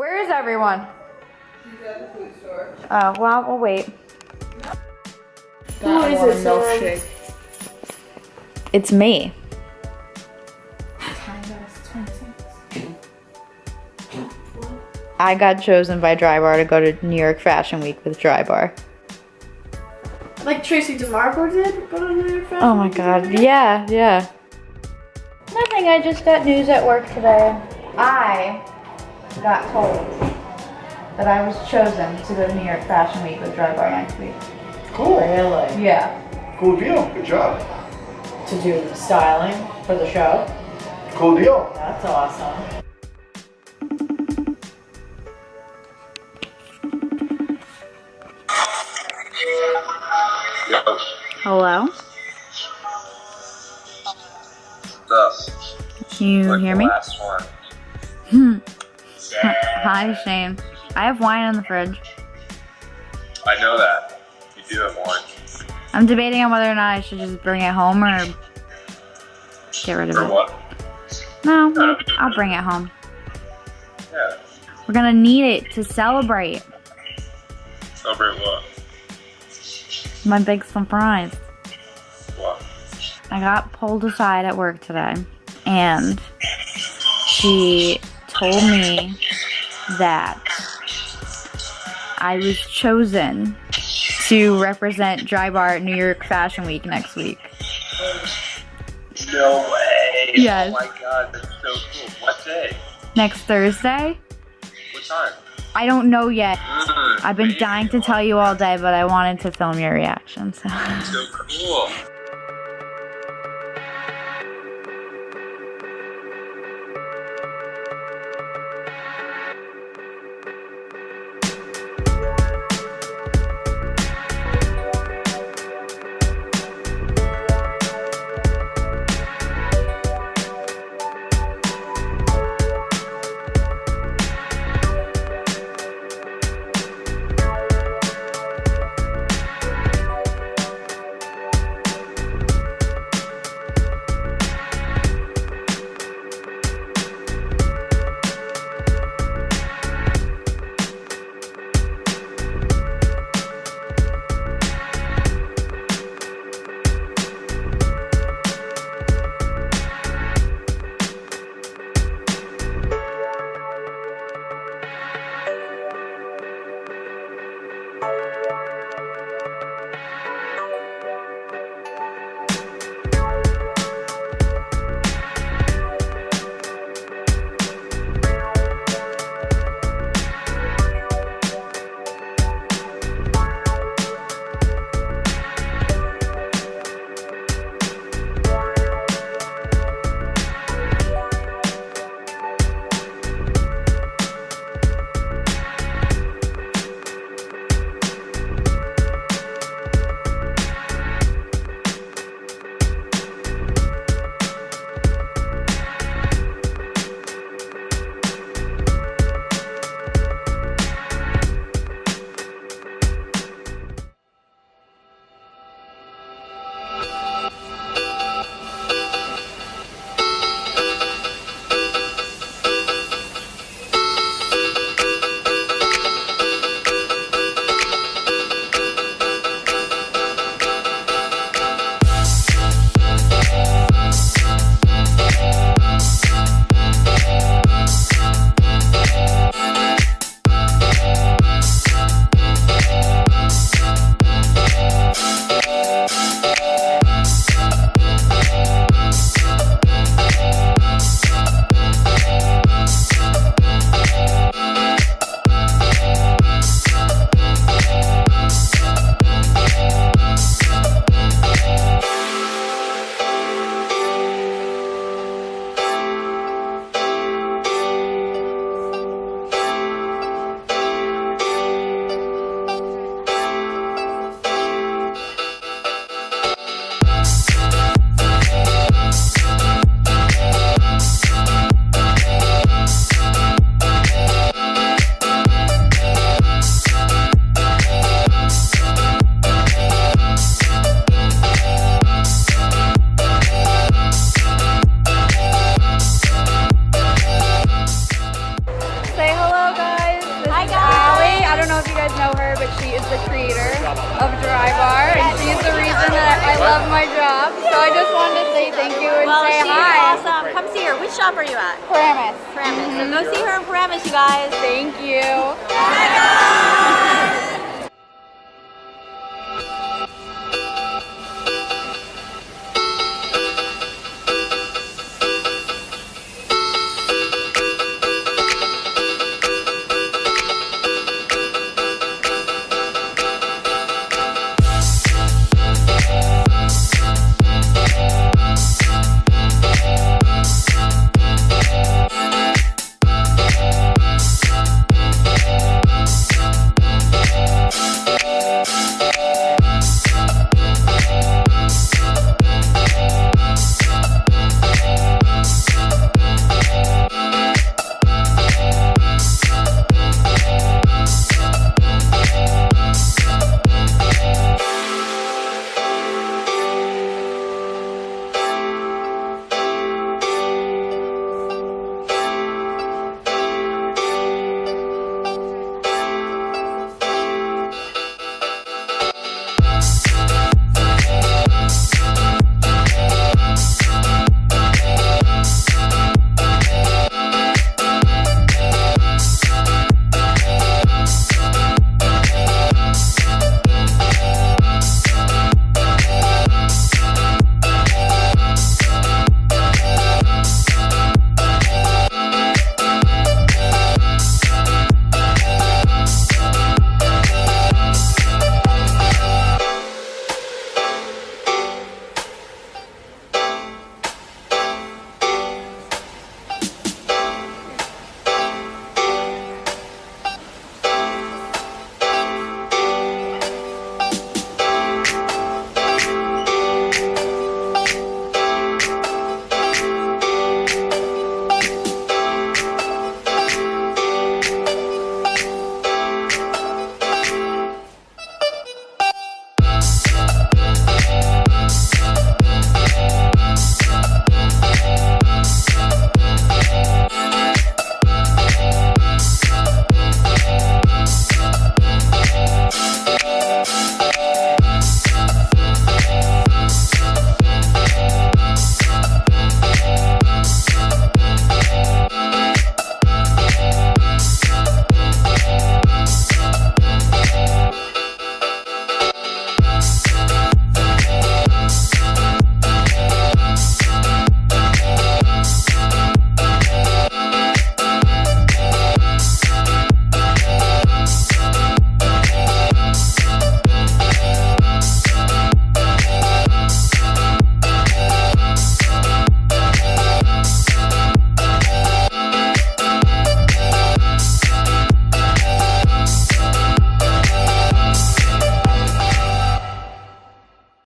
Where is everyone? She's at the food store. Oh, well, we'll wait. Who is it, milkshake? It's me. I got chosen by Drybar to go to New York Fashion Week with Drybar. Like Tracy DeMarco did, but on New York Fashion Oh my god, yeah. Nothing, I just got news at work today. I got told that I was chosen to go to New York Fashion Week with Drybar next week. Cool. Really? Yeah. Cool deal. Good job. To do styling for the show? Cool deal. That's awesome. Yo. Hello? What's up? Can you Like hear the me? last one. Hi, Shane. I have wine in the fridge. I know that. You do have one. I'm debating on whether or not I should just bring it home or get rid of For it. what? No, I'll bring it home. Yeah. We're gonna need it to celebrate Celebrate what? my big surprise. What? I got pulled aside at work today, and she told me that I was chosen to represent Drybar at New York Fashion Week next week. No way. Yes. Oh my god, that's so cool. What day? Next Thursday? What time? I don't know yet. I've been dying to tell you all day, but I wanted to film your reaction, so. So cool. and well, say she's hi. awesome. Come see her. Which shop are you at? Paramus. Paramus. So go see her in Paramus, you guys. Thank you. Bye, guys.